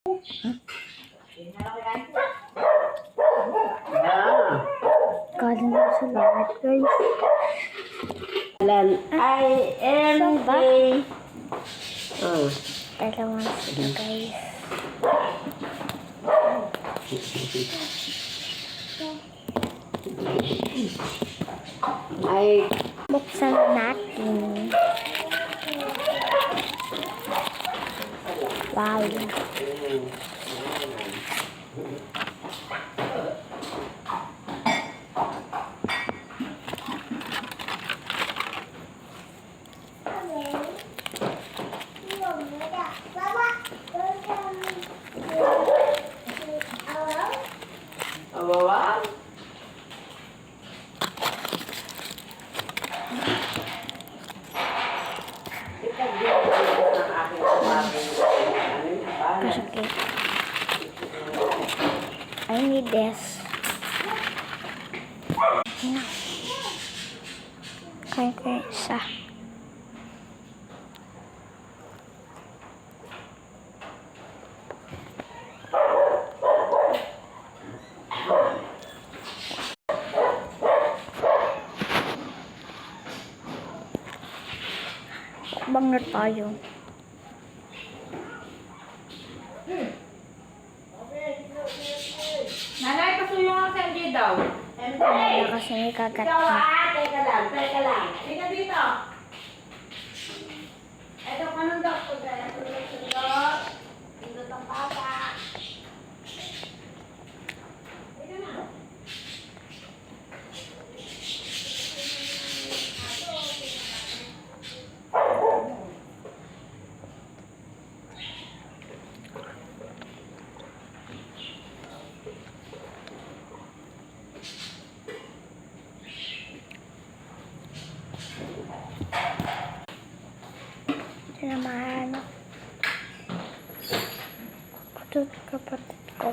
Kala na sa lahat, guys. I-N-D. Dalawa sila, guys. Ay, Buksan natin. Wow. wow. Kasakit. I need this. Ano? Kaya ko yung isa. Bang na tayo. Nanay, pasuyo nga sa MJ daw. Wala kasi may kagat Ikaw na. teka lang. Tika dito. Ito, panundok ko dyan. Sundot. Sundot ang papa. Tika na. Sinamahan ko kapatid ko.